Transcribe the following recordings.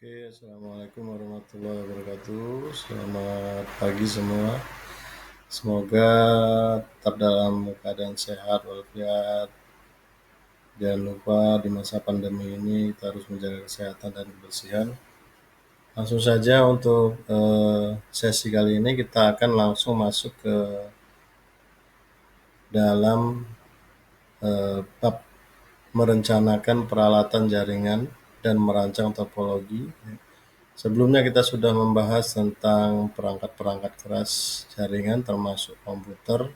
Oke, Assalamualaikum warahmatullahi wabarakatuh. Selamat pagi semua. Semoga tetap dalam keadaan sehat walafiat. Jangan lupa di masa pandemi ini kita harus menjaga kesehatan dan kebersihan. Langsung saja untuk sesi kali ini kita akan langsung masuk ke dalam bab merencanakan peralatan jaringan dan merancang topologi. Sebelumnya kita sudah membahas tentang perangkat-perangkat keras jaringan termasuk komputer.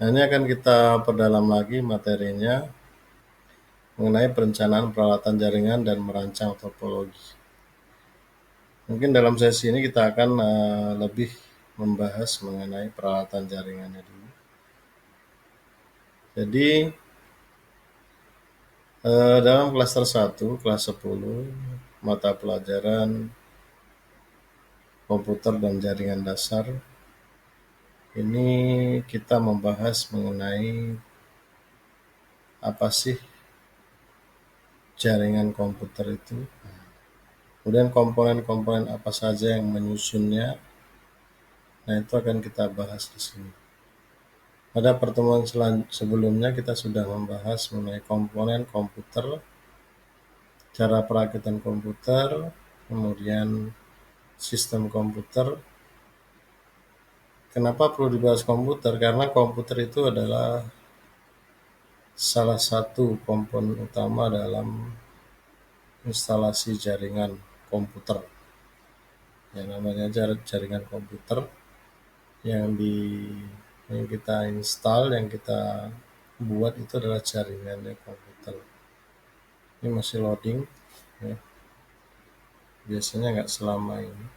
Nah, ini akan kita perdalam lagi materinya mengenai perencanaan peralatan jaringan dan merancang topologi. Mungkin dalam sesi ini kita akan lebih membahas mengenai peralatan jaringannya dulu. Jadi dalam klaster 1, kelas 10, mata pelajaran komputer dan jaringan dasar, ini kita membahas mengenai apa sih jaringan komputer itu, kemudian komponen-komponen apa saja yang menyusunnya. Nah, itu akan kita bahas di sini. Pada pertemuan sebelumnya kita sudah membahas mengenai komponen komputer, cara perakitan komputer, kemudian sistem komputer. Kenapa perlu dibahas komputer? Karena komputer itu adalah salah satu komponen utama dalam instalasi jaringan komputer. Yang namanya jaringan komputer yang kita install, yang kita buat itu adalah jaringannya komputer. Ini masih loading ya. Biasanya nggak selama ini.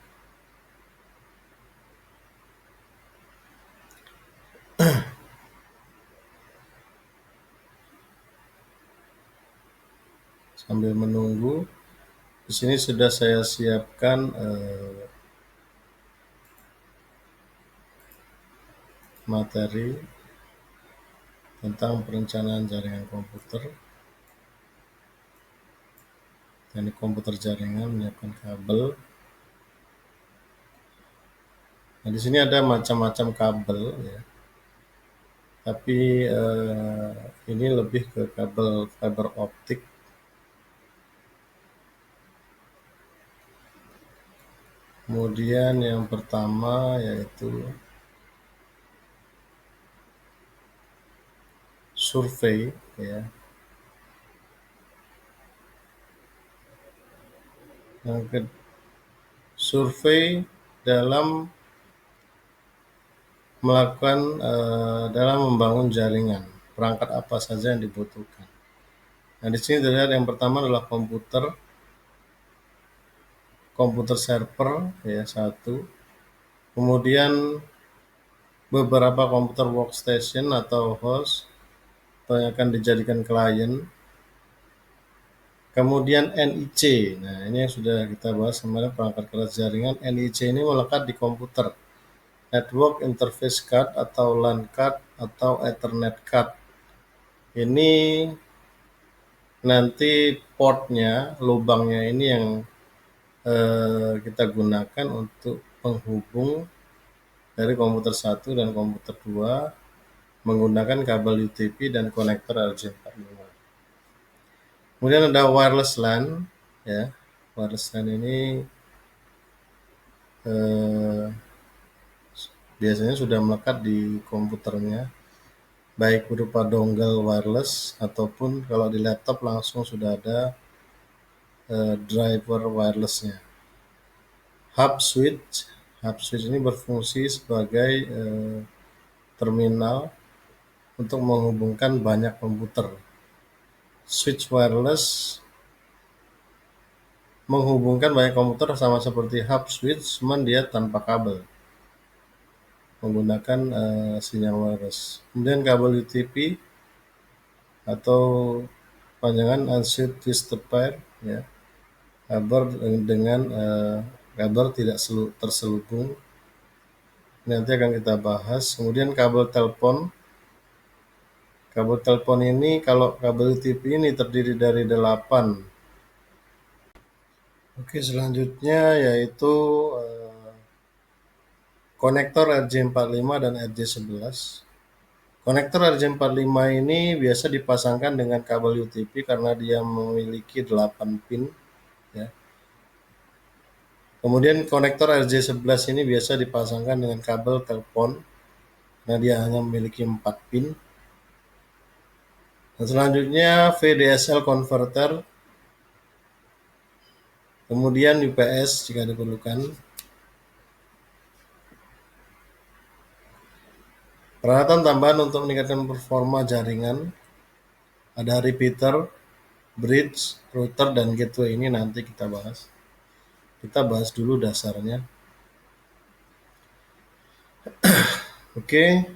Sambil menunggu, di sini sudah saya siapkan materi tentang perencanaan jaringan komputer. Teknik komputer jaringan, menyiapkan kabel. Nah, di sini ada macam-macam kabel ya. Tapi ini lebih ke kabel fiber optik. Kemudian yang pertama yaitu survei ya. Yang survei dalam melakukan dalam membangun jaringan, perangkat apa saja yang dibutuhkan. Nah, di sini terlihat yang pertama adalah komputer server ya, satu. Kemudian beberapa komputer workstation atau host atau yang akan dijadikan klien. Kemudian NIC. Nah, ini yang sudah kita bahas kemarin, perangkat keras jaringan. NIC ini melekat di komputer. Network Interface Card atau LAN card atau Ethernet card. Ini nanti portnya, lubangnya ini yang kita gunakan untuk penghubung dari komputer 1 dan komputer 2 menggunakan kabel UTP dan konektor RJ45. Kemudian ada wireless LAN ya. Wireless LAN ini biasanya sudah melekat di komputernya, baik berupa dongle wireless ataupun kalau di laptop langsung sudah ada driver wirelessnya. Hub switch ini berfungsi sebagai terminal untuk menghubungkan banyak komputer. Switch wireless menghubungkan banyak komputer sama seperti hub switch, cuman dia tanpa kabel, menggunakan sinyal wireless. Kemudian kabel UTP atau panjangan unsealed twisted pair ya, kabel dengan kabel tidak terselubung. Nanti akan kita bahas. Kemudian kabel telepon. Kabel telepon ini, kalau kabel UTP ini terdiri dari 8 Oke, selanjutnya yaitu konektor RJ45 dan RJ11. Konektor RJ45 ini biasa dipasangkan dengan kabel UTP karena dia memiliki 8 pin. Ya. Kemudian konektor RJ11 ini biasa dipasangkan dengan kabel telepon karena dia hanya memiliki 4 pin. Dan selanjutnya VDSL converter, kemudian UPS jika diperlukan. Peralatan tambahan untuk meningkatkan performa jaringan ada repeater, bridge, router, dan gateway. Ini nanti kita bahas. Kita bahas dulu dasarnya. Oke.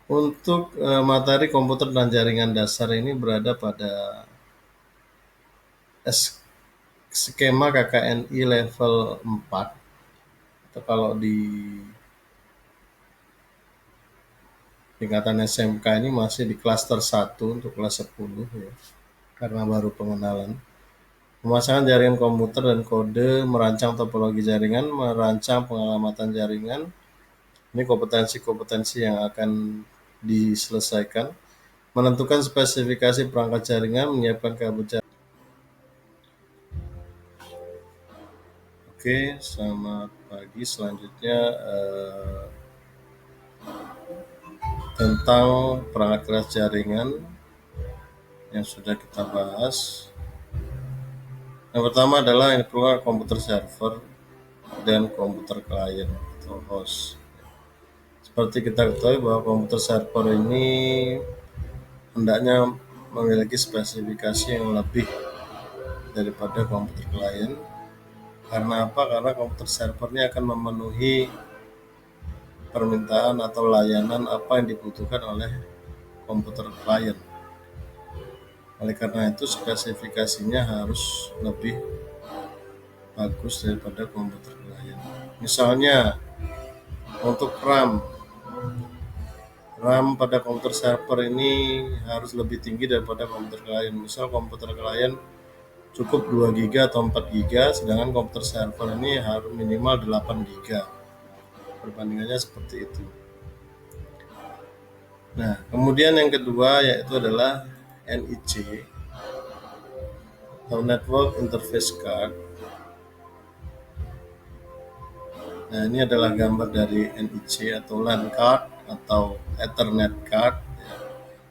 Untuk materi komputer dan jaringan dasar ini berada pada skema KKNI level 4, atau kalau di tingkatan SMK ini masih di klaster 1 untuk kelas 10 ya, karena baru pengenalan. Pemasangan jaringan komputer dan kode, merancang topologi jaringan, merancang pengalamatan jaringan. Ini kompetensi-kompetensi yang akan diselesaikan. Menentukan spesifikasi perangkat jaringan, menyiapkan kabel jaringan. Oke, selamat pagi. Selanjutnya tentang perangkat keras jaringan yang sudah kita bahas. Yang pertama adalah yang diperlukan komputer server dan komputer klien atau host. Seperti kita ketahui bahwa komputer server ini hendaknya memiliki spesifikasi yang lebih daripada komputer klien. Karena apa? Karena komputer server ini akan memenuhi permintaan atau layanan apa yang dibutuhkan oleh komputer klien. Oleh karena itu spesifikasinya harus lebih bagus daripada komputer klien. Misalnya untuk RAM pada komputer server ini harus lebih tinggi daripada komputer klien. Misal komputer klien cukup 2 GB atau 4 GB, sedangkan komputer server ini harus minimal 8 GB. Perbandingannya seperti itu. Nah, kemudian yang kedua yaitu adalah NIC atau Network Interface Card. Nah, ini adalah gambar dari NIC atau LAN card atau Ethernet card.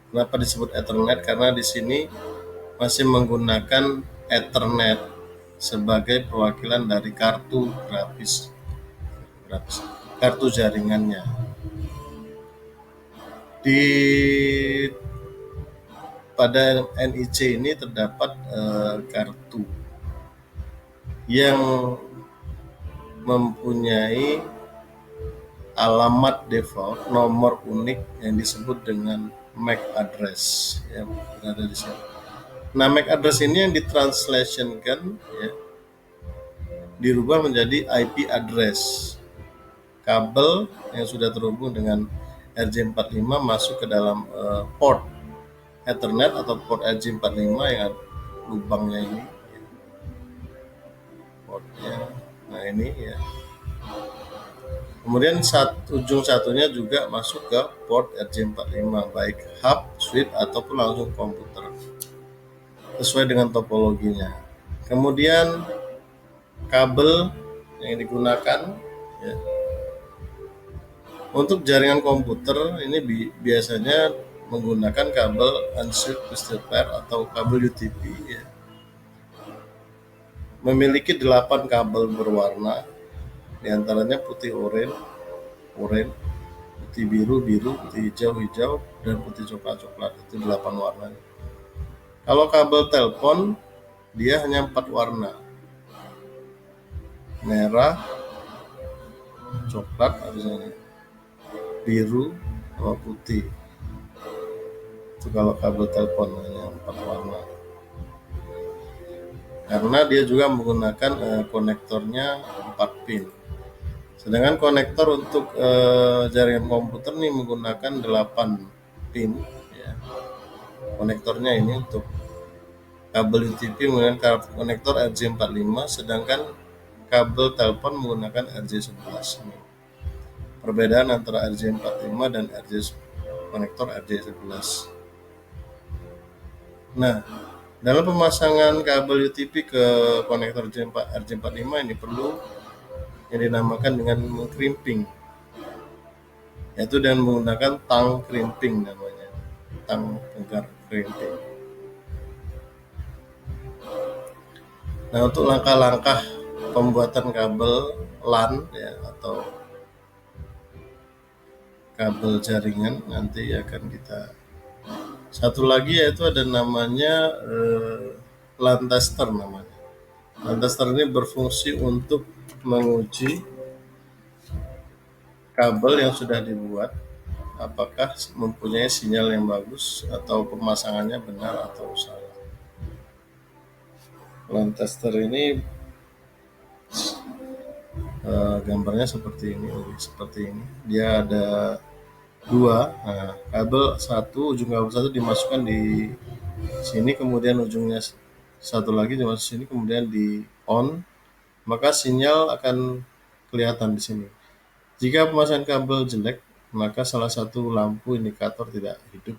Kenapa disebut Ethernet? Karena di sini masih menggunakan Ethernet sebagai perwakilan dari kartu grafis kartu jaringannya. Pada NIC ini terdapat kartu yang mempunyai alamat default nomor unik yang disebut dengan MAC address yang berada di sini. Nah, MAC address ini yang ditranslationkan ya, dirubah menjadi IP address. Kabel yang sudah terhubung dengan RJ45 masuk ke dalam port Ethernet atau port RJ45 yang lubangnya ini ya. Portnya. Nah, ini ya. Kemudian ujung satunya juga masuk ke port RJ45, baik hub, switch ataupun langsung komputer sesuai dengan topologinya. Kemudian kabel yang digunakan ya, untuk jaringan komputer ini biasanya menggunakan kabel unshipped twisted pair atau kabel UTP ya. Memiliki 8 kabel berwarna, diantaranya putih oranye, putih biru, putih hijau, dan putih coklat. Itu 8 warna. Kalau kabel telepon dia hanya 4 warna, merah, coklat, harusnya biru, sama putih. Itu kalau kabel telepon hanya 4 warna. Karena dia juga menggunakan konektornya 4 pin. Sedangkan konektor untuk jaringan komputer nih menggunakan 8 pin ya. Konektornya ini untuk kabel UTP menggunakan konektor RJ45, sedangkan kabel telepon menggunakan RJ11. Ini perbedaan antara RJ45 dan konektor RJ11. Nah, dalam pemasangan kabel UTP ke konektor RJ45 ini perlu yang dinamakan dengan crimping, yaitu dengan menggunakan tang crimping namanya, tang pegar crimping. Nah, untuk langkah-langkah pembuatan kabel LAN ya, atau kabel jaringan nanti akan kita satu lagi, yaitu ada namanya LAN tester namanya. LAN tester ini berfungsi untuk menguji kabel yang sudah dibuat apakah mempunyai sinyal yang bagus atau pemasangannya benar atau salah. LAN tester ini gambarnya seperti ini. Dia ada dua. Nah, ujung kabel satu dimasukkan di sini, kemudian ujungnya satu lagi dimasuk sini, kemudian di on, maka sinyal akan kelihatan di sini. Jika pemasangan kabel jelek, maka salah satu lampu indikator tidak hidup,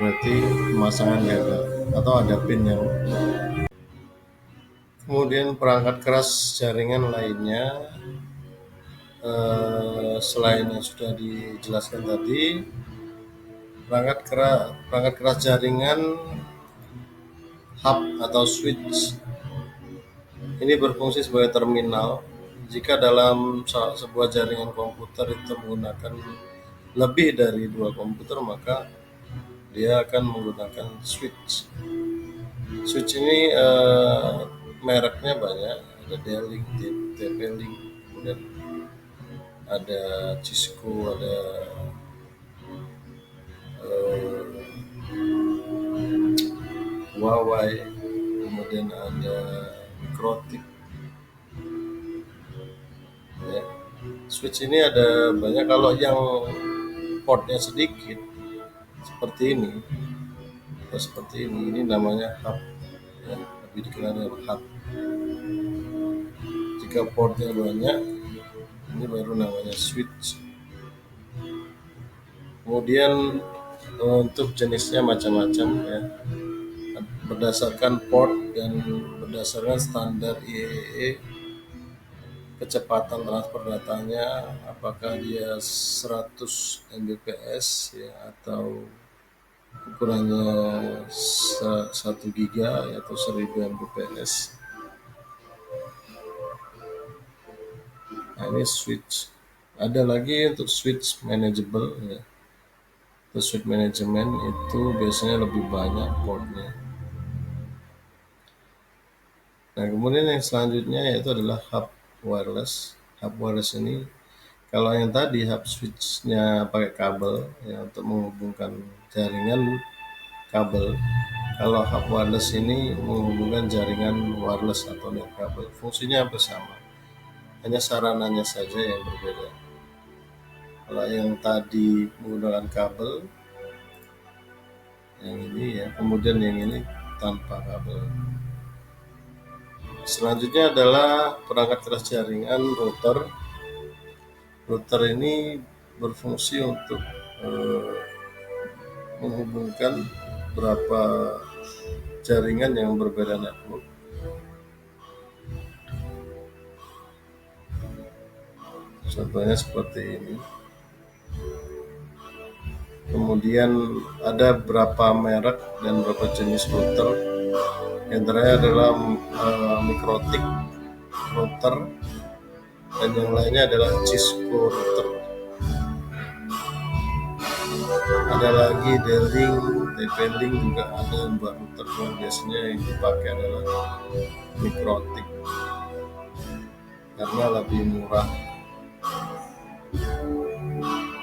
berarti pemasangan gagal atau ada pin yang. Kemudian perangkat keras jaringan lainnya, selain yang sudah dijelaskan tadi, perangkat keras jaringan hub atau switch ini berfungsi sebagai terminal. Jika dalam sebuah jaringan komputer itu menggunakan lebih dari 2 komputer, maka dia akan menggunakan switch. Switch ini mereknya banyak, ada D-Link, TP-Link, kemudian ada Cisco, ada Huawei, kemudian ada Mikrotik. Ya. Switch ini ada banyak. Kalau yang portnya sedikit seperti ini, ini namanya hub, ya, lebih dikenal dengan hub. Jika portnya banyak, ini baru namanya switch. Kemudian untuk jenisnya macam-macam ya, berdasarkan port dan berdasarkan standar IEEE, kecepatan transfer datanya apakah dia 100 Mbps ya, atau ukurannya 1 giga atau 1000 Mbps. Nah, ini switch. Ada lagi untuk switch manageable ya. Untuk switch manajemen itu biasanya lebih banyak portnya. Nah, kemudian yang selanjutnya yaitu adalah hub wireless. Hub wireless ini, kalau yang tadi hub switch-nya pakai kabel ya untuk menghubungkan jaringan kabel. Kalau hub wireless ini menghubungkan jaringan wireless atau net kabel. Fungsinya hampir sama, hanya sarananya saja yang berbeda. Kalau yang tadi menggunakan kabel, yang ini ya, kemudian yang ini tanpa kabel. Selanjutnya adalah perangkat keras jaringan router. Router ini berfungsi untuk menghubungkan beberapa jaringan yang berbeda network. Contohnya seperti ini. Kemudian ada beberapa merek dan beberapa jenis router. Yang terakhir adalah Mikrotik router, dan yang lainnya adalah Cisco router. Ada lagi D-Link, TP-Link juga ada buat router, yang biasanya yang dipakai adalah Mikrotik karena lebih murah.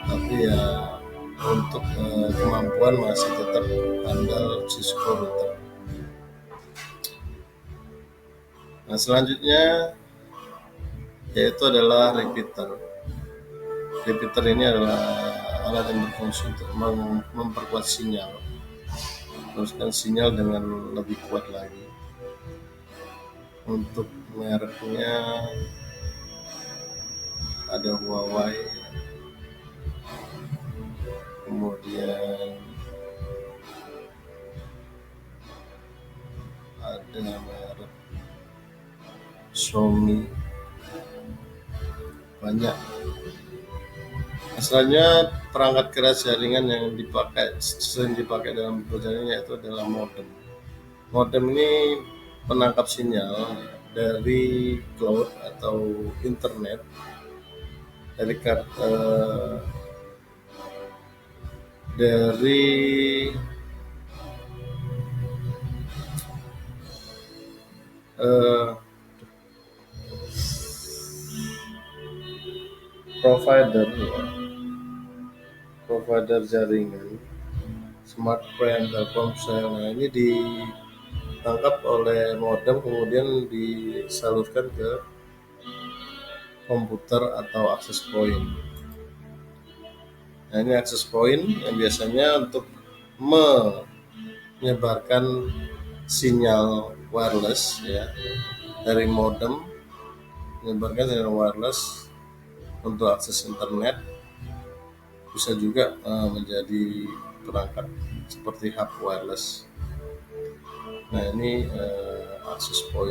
Tapi ya untuk kemampuan masih tetap andal Cisco router. Nah, selanjutnya yaitu adalah repeater. Repeater ini adalah alat yang berfungsi untuk memperkuat sinyal, teruskan sinyal dengan lebih kuat lagi. Untuk mereknya ada Huawei, kemudian ada merek Xiaomi, banyak. Asalnya perangkat keras jaringan yang sering dipakai dalam perjalanan yaitu adalah modem. Modem ini penangkap sinyal dari cloud atau internet dari dari eh, provider ya, provider jaringan smartphone, Telkomsel. Nah, ini ditangkap oleh modem kemudian disalurkan ke komputer atau access point. Nah, ini access point yang biasanya untuk menyebarkan sinyal wireless ya dari modem, menyebarkan sinyal wireless untuk akses internet, bisa juga menjadi perangkat seperti hub wireless. Nah, ini akses point.